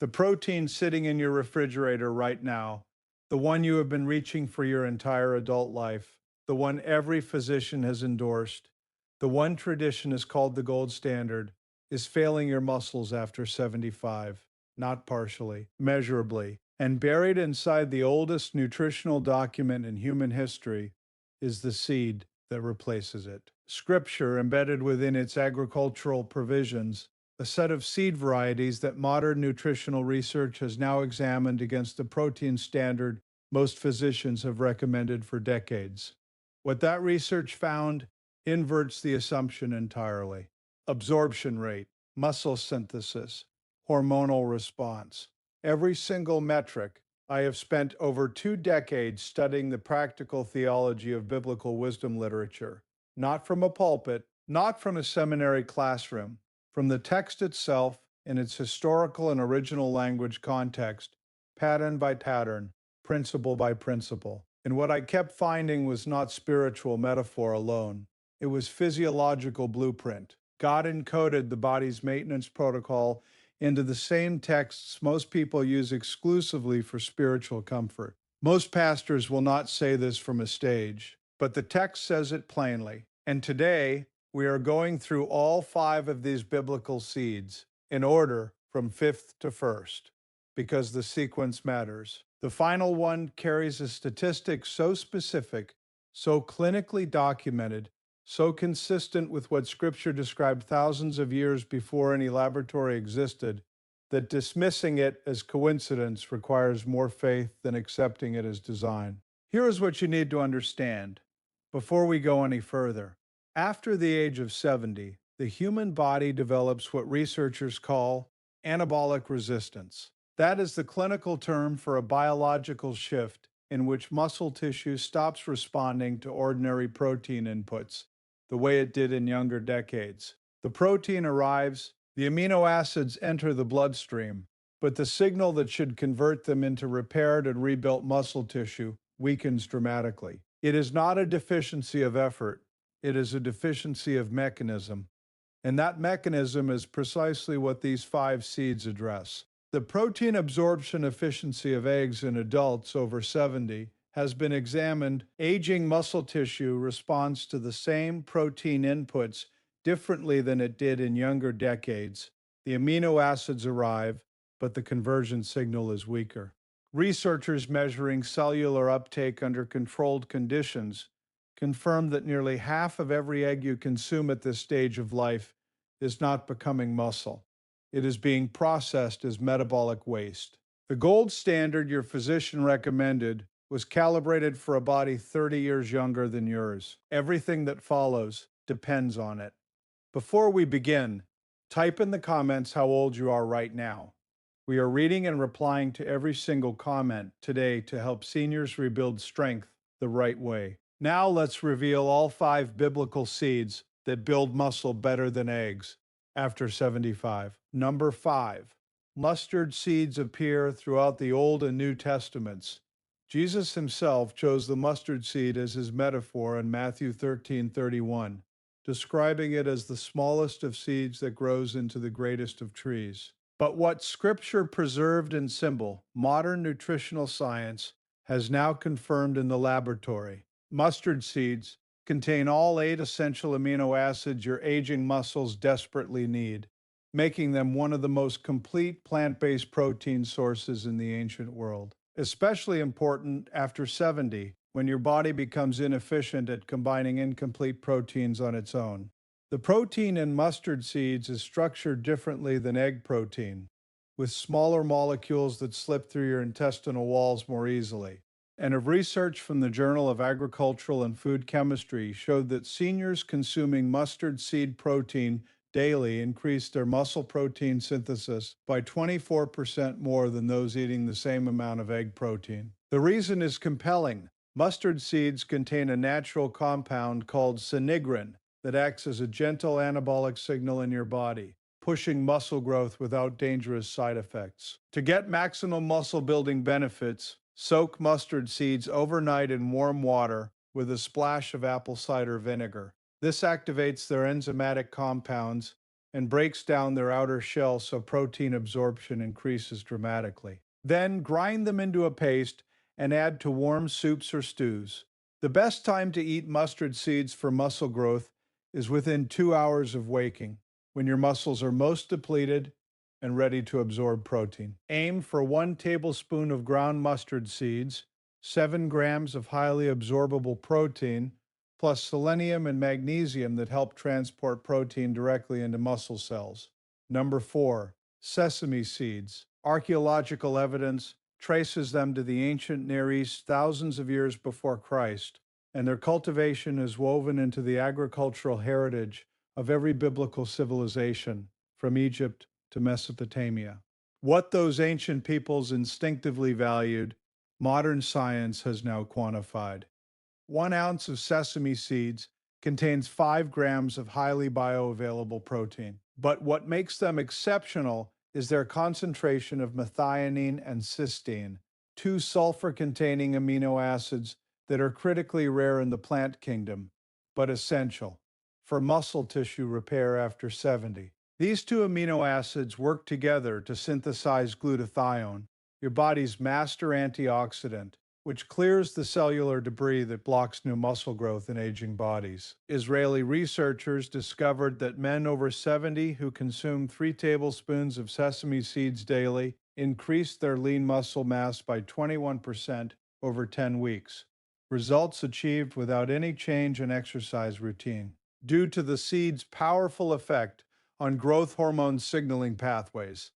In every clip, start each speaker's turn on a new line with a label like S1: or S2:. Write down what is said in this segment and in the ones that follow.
S1: The protein sitting in your refrigerator right now, the one you have been reaching for your entire adult life, the one every physician has endorsed, the one tradition is called the gold standard, is failing your muscles after 75, not partially, measurably. And buried inside the oldest nutritional document in human history is the seed that replaces it. Scripture, embedded within its agricultural provisions, a set of seed varieties that modern nutritional research has now examined against the protein standard most physicians have recommended for decades. What that research found inverts the assumption entirely. Absorption rate, muscle synthesis, hormonal response. Every single metric. I have spent over 2 decades studying the practical theology of biblical wisdom literature, not from a pulpit, not from a seminary classroom, from the text itself in its historical and original language context, pattern by pattern, principle by principle. And what I kept finding was not spiritual metaphor alone. It was physiological blueprint. God encoded the body's maintenance protocol into the same texts most people use exclusively for spiritual comfort. Most pastors will not say this from a stage, but the text says it plainly. And today, we are going through all 5 of these biblical seeds in order from fifth to first, because the sequence matters. The final one carries a statistic so specific, so clinically documented, so consistent with what Scripture described thousands of years before any laboratory existed, that dismissing it as coincidence requires more faith than accepting it as design. Here is what you need to understand before we go any further. After the age of 70, the human body develops what researchers call anabolic resistance. That is the clinical term for a biological shift in which muscle tissue stops responding to ordinary protein inputs the way it did in younger decades. The protein arrives, the amino acids enter the bloodstream, but the signal that should convert them into repaired and rebuilt muscle tissue weakens dramatically. It is not a deficiency of effort, it is a deficiency of mechanism. And that mechanism is precisely what these 5 seeds address. The protein absorption efficiency of eggs in adults over 70 has been examined. Aging muscle tissue responds to the same protein inputs differently than it did in younger decades. The amino acids arrive, but the conversion signal is weaker. Researchers measuring cellular uptake under controlled conditions confirm that nearly half of every egg you consume at this stage of life is not becoming muscle. It is being processed as metabolic waste. The gold standard your physician recommended was calibrated for a body 30 years younger than yours. Everything that follows depends on it. Before we begin, type in the comments how old you are right now. We are reading and replying to every single comment today to help seniors rebuild strength the right way. Now let's reveal all 5 biblical seeds that build muscle better than eggs after 75. Number 5. Mustard seeds appear throughout the Old and New Testaments. Jesus himself chose the mustard seed as his metaphor in Matthew 13:31, describing it as the smallest of seeds that grows into the greatest of trees. But what Scripture preserved in symbol, modern nutritional science, has now confirmed in the laboratory. Mustard seeds contain all 8 essential amino acids your aging muscles desperately need, making them one of the most complete plant-based protein sources in the ancient world. Especially important after 70, when your body becomes inefficient at combining incomplete proteins on its own. The protein in mustard seeds is structured differently than egg protein, with smaller molecules that slip through your intestinal walls more easily. And of research from the Journal of Agricultural and Food Chemistry showed that seniors consuming mustard seed protein daily increased their muscle protein synthesis by 24% more than those eating the same amount of egg protein. The reason is compelling. Mustard seeds contain a natural compound called sinigrin that acts as a gentle anabolic signal in your body, pushing muscle growth without dangerous side effects. To get maximum muscle building benefits, soak mustard seeds overnight in warm water with a splash of apple cider vinegar. This activates their enzymatic compounds and breaks down their outer shell so protein absorption increases dramatically. Then grind them into a paste and add to warm soups or stews. The best time to eat mustard seeds for muscle growth is within 2 hours of waking, when your muscles are most depleted and ready to absorb protein. Aim for 1 tablespoon of ground mustard seeds, 7 grams of highly absorbable protein, plus selenium and magnesium that help transport protein directly into muscle cells. Number 4, sesame seeds. Archaeological evidence traces them to the ancient Near East thousands of years before Christ, and their cultivation is woven into the agricultural heritage of every biblical civilization, from Egypt to Mesopotamia. What those ancient peoples instinctively valued, modern science has now quantified. 1 ounce of sesame seeds contains 5 grams of highly bioavailable protein. But what makes them exceptional is their concentration of methionine and cysteine, two sulfur-containing amino acids that are critically rare in the plant kingdom, but essential for muscle tissue repair after 70. These two amino acids work together to synthesize glutathione, your body's master antioxidant, which clears the cellular debris that blocks new muscle growth in aging bodies. Israeli researchers discovered that men over 70 who consume 3 tablespoons of sesame seeds daily increased their lean muscle mass by 21% over 10 weeks. Results achieved without any change in exercise routine, due to the seed's powerful effect on growth hormone signaling pathways.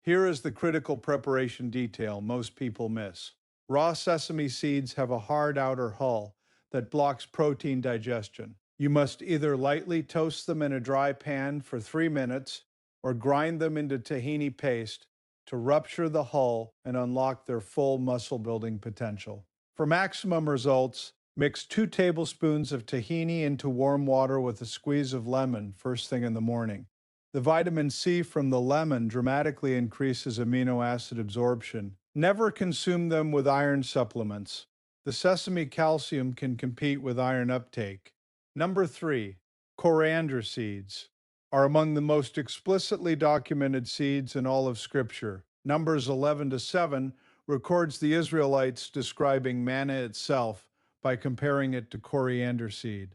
S1: Here is the critical preparation detail most people miss. Raw sesame seeds have a hard outer hull that blocks protein digestion. You must either lightly toast them in a dry pan for 3 minutes or grind them into tahini paste to rupture the hull and unlock their full muscle-building potential. For maximum results, mix 2 tablespoons of tahini into warm water with a squeeze of lemon first thing in the morning. The vitamin C from the lemon dramatically increases amino acid absorption. Never consume them with iron supplements. The sesame calcium can compete with iron uptake. Number 3, coriander seeds are among the most explicitly documented seeds in all of Scripture. Numbers 11-7 records the Israelites describing manna itself by comparing it to coriander seed.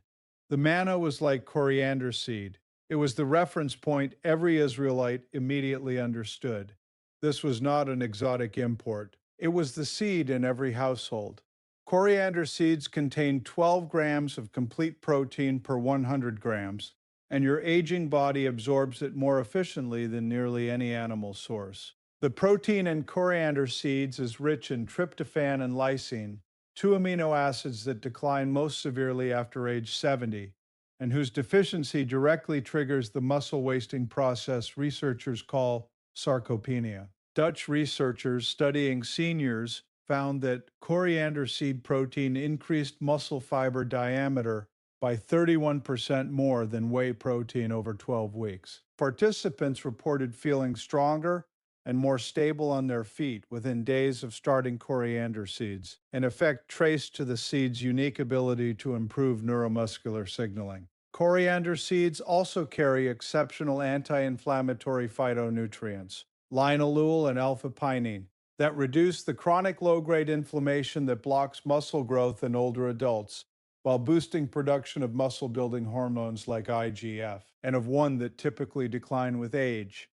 S1: The manna was like coriander seed. It was the reference point every Israelite immediately understood. This was not an exotic import. It was the seed in every household. Coriander seeds contain 12 grams of complete protein per 100 grams, and your aging body absorbs it more efficiently than nearly any animal source. The protein in coriander seeds is rich in tryptophan and lysine, two amino acids that decline most severely after age 70, and whose deficiency directly triggers the muscle-wasting process researchers call sarcopenia. Dutch researchers studying seniors found that coriander seed protein increased muscle fiber diameter by 31% more than whey protein over 12 weeks. Participants reported feeling stronger and more stable on their feet within days of starting coriander seeds, an effect traced to the seed's unique ability to improve neuromuscular signaling. Coriander seeds also carry exceptional anti-inflammatory phytonutrients, linalool and alpha-pinene, that reduce the chronic low-grade inflammation that blocks muscle growth in older adults, while boosting production of muscle-building hormones like IGF, and of one that typically decline with age.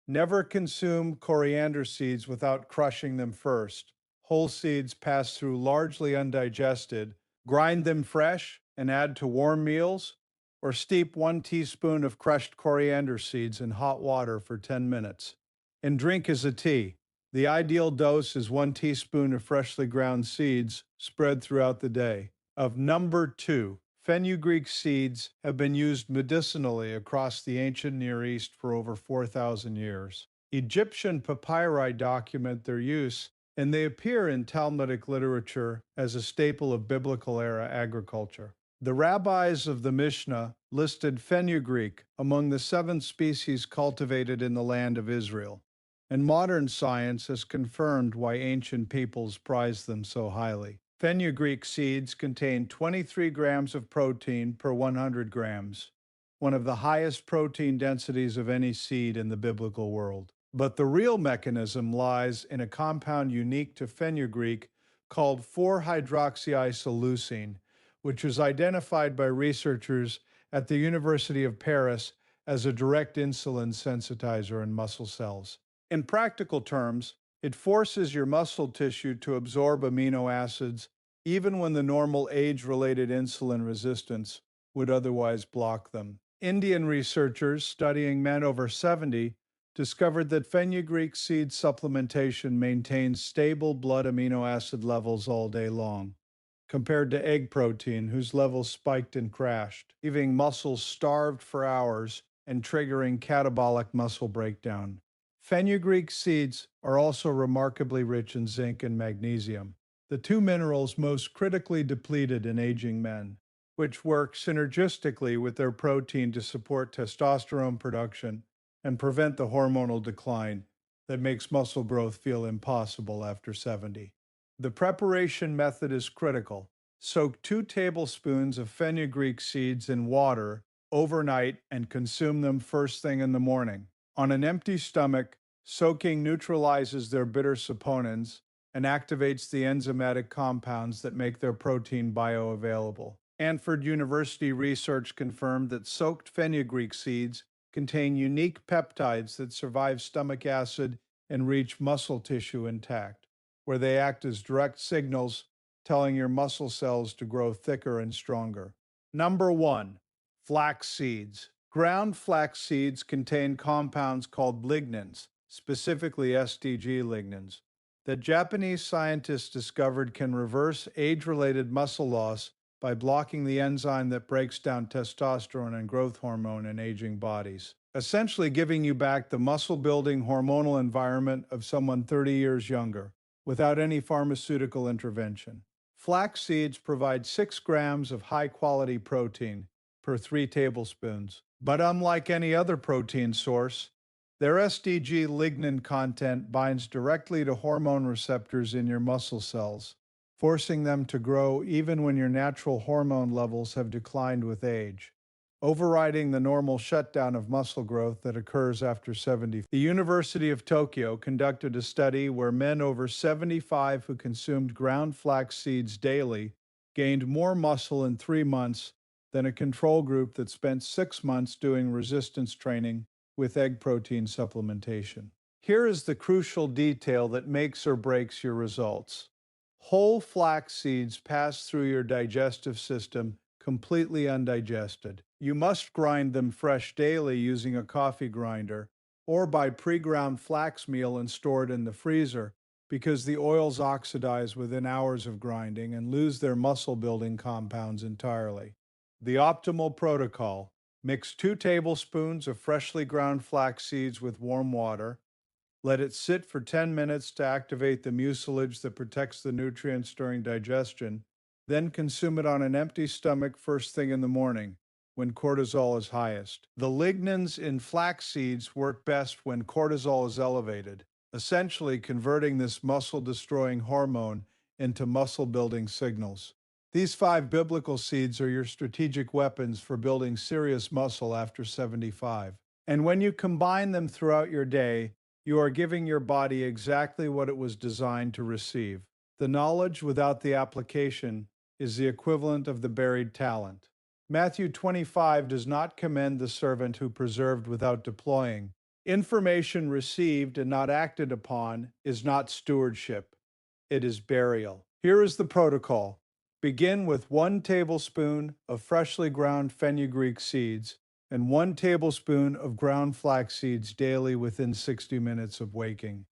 S1: Never consume coriander seeds without crushing them first. Whole seeds pass through largely undigested. Grind them fresh and add to warm meals, or steep 1 teaspoon of crushed coriander seeds in hot water for 10 minutes. And drink as a tea. The ideal dose is 1 teaspoon of freshly ground seeds spread throughout the day. Of number 2, Fenugreek seeds have been used medicinally across the ancient Near East for over 4,000 years. Egyptian papyri document their use, and they appear in Talmudic literature as a staple of biblical-era agriculture. The rabbis of the Mishnah listed fenugreek among the 7 species cultivated in the land of Israel, and modern science has confirmed why ancient peoples prized them so highly. Fenugreek seeds contain 23 grams of protein per 100 grams, one of the highest protein densities of any seed in the biblical world. But the real mechanism lies in a compound unique to fenugreek called 4-hydroxyisoleucine, which was identified by researchers at the University of Paris as a direct insulin sensitizer in muscle cells. In practical terms, it forces your muscle tissue to absorb amino acids even when the normal age-related insulin resistance would otherwise block them. Indian researchers studying men over 70 discovered that fenugreek seed supplementation maintains stable blood amino acid levels all day long, compared to egg protein, whose levels spiked and crashed, leaving muscles starved for hours and triggering catabolic muscle breakdown. Fenugreek seeds are also remarkably rich in zinc and magnesium, the two minerals most critically depleted in aging men, which work synergistically with their protein to support testosterone production and prevent the hormonal decline that makes muscle growth feel impossible after 70. The preparation method is critical. Soak 2 tablespoons of fenugreek seeds in water overnight and consume them first thing in the morning. On an empty stomach, soaking neutralizes their bitter saponins and activates the enzymatic compounds that make their protein bioavailable. Stanford University research confirmed that soaked fenugreek seeds contain unique peptides that survive stomach acid and reach muscle tissue intact, where they act as direct signals telling your muscle cells to grow thicker and stronger. Number 1. Flax seeds. Ground flax seeds contain compounds called lignans, specifically SDG lignans, that Japanese scientists discovered can reverse age-related muscle loss by blocking the enzyme that breaks down testosterone and growth hormone in aging bodies, essentially giving you back the muscle-building hormonal environment of someone 30 years younger, without any pharmaceutical intervention. Flax seeds provide 6 grams of high-quality protein per 3 tablespoons, but unlike any other protein source, their SDG lignin content binds directly to hormone receptors in your muscle cells, forcing them to grow even when your natural hormone levels have declined with age, overriding the normal shutdown of muscle growth that occurs after 70. The University of Tokyo conducted a study where men over 75 who consumed ground flax seeds daily gained more muscle in 3 months than a control group that spent 6 months doing resistance training with egg protein supplementation. Here is the crucial detail that makes or breaks your results. Whole flax seeds pass through your digestive system completely undigested. You must grind them fresh daily using a coffee grinder or buy pre-ground flax meal and store it in the freezer because the oils oxidize within hours of grinding and lose their muscle-building compounds entirely. The optimal protocol: mix 2 tablespoons of freshly ground flax seeds with warm water. Let it sit for 10 minutes to activate the mucilage that protects the nutrients during digestion. Then consume it on an empty stomach first thing in the morning, when cortisol is highest. The lignans in flax seeds work best when cortisol is elevated, essentially converting this muscle-destroying hormone into muscle-building signals. These 5 biblical seeds are your strategic weapons for building serious muscle after 75. And when you combine them throughout your day, you are giving your body exactly what it was designed to receive. The knowledge without the application is the equivalent of the buried talent. Matthew 25 does not commend the servant who preserved without deploying. Information received and not acted upon is not stewardship. It is burial. Here is the protocol. Begin with 1 tablespoon of freshly ground fenugreek seeds and 1 tablespoon of ground flax seeds daily within 60 minutes of waking.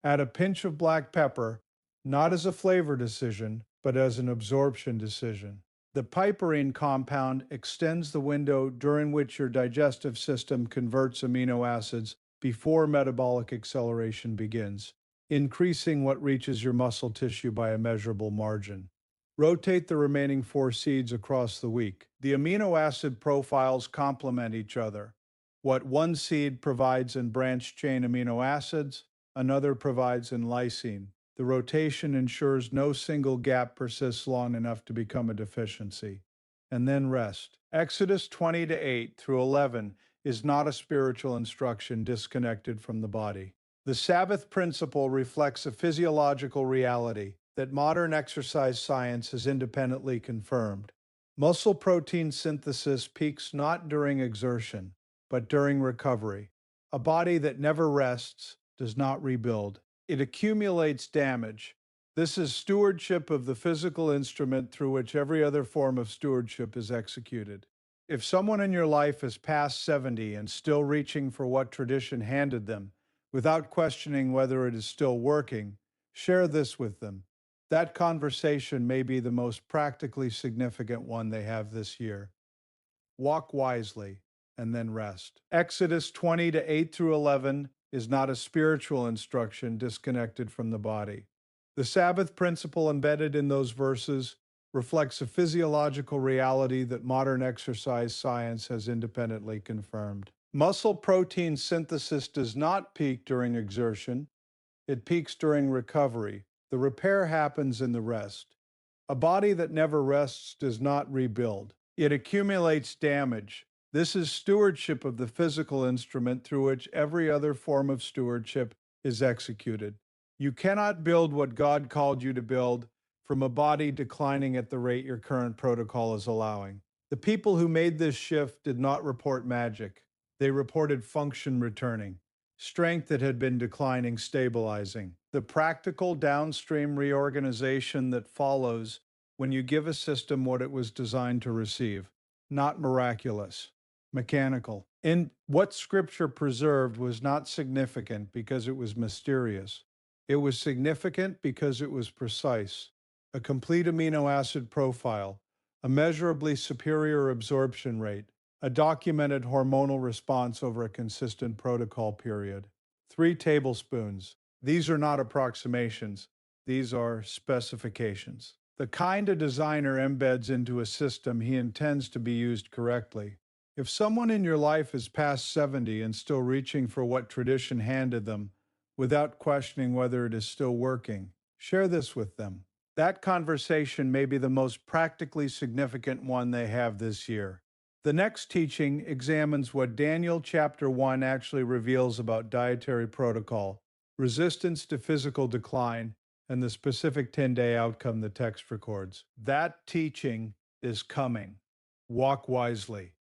S1: Add a pinch of black pepper, not as a flavor decision, but as an absorption decision. The piperine compound extends the window during which your digestive system converts amino acids before metabolic acceleration begins, increasing what reaches your muscle tissue by a measurable margin. Rotate the remaining 4 seeds across the week. The amino acid profiles complement each other. What one seed provides in branched-chain amino acids, another provides in lysine. The rotation ensures no single gap persists long enough to become a deficiency. and then rest. Exodus 20 to 8 through 11 is not a spiritual instruction disconnected from the body. The Sabbath principle reflects a physiological reality that modern exercise science has independently confirmed. Muscle protein synthesis peaks not during exertion, but during recovery. A body that never rests does not rebuild. It accumulates damage. This is stewardship of the physical instrument through which every other form of stewardship is executed. If someone in your life is past 70 and still reaching for what tradition handed them, without questioning whether it is still working, share this with them. That conversation may be the most practically significant one they have this year. Walk wisely and then rest. Exodus 20 to 8 through 11 is not a spiritual instruction disconnected from the body. The Sabbath principle embedded in those verses reflects a physiological reality that modern exercise science has independently confirmed. Muscle protein synthesis does not peak during exertion, it peaks during recovery. The repair happens in the rest. A body that never rests does not rebuild. It accumulates damage. This is stewardship of the physical instrument through which every other form of stewardship is executed. You cannot build what God called you to build from a body declining at the rate your current protocol is allowing. The people who made this shift did not report magic. They reported function returning, strength that had been declining stabilizing. The practical downstream reorganization that follows when you give a system what it was designed to receive. Not miraculous, mechanical. In what Scripture preserved was not significant because it was mysterious. It was significant because it was precise. A complete amino acid profile, a measurably superior absorption rate, a documented hormonal response over a consistent protocol period. 3 tablespoons. These are not approximations. These are specifications. The kind a designer embeds into a system he intends to be used correctly. If someone in your life is past 70 and still reaching for what tradition handed them, without questioning whether it is still working, share this with them. That conversation may be the most practically significant one they have this year. The next teaching examines what Daniel chapter 1 actually reveals about dietary protocol, resistance to physical decline, and the specific 10-day outcome the text records. That teaching is coming. Walk wisely.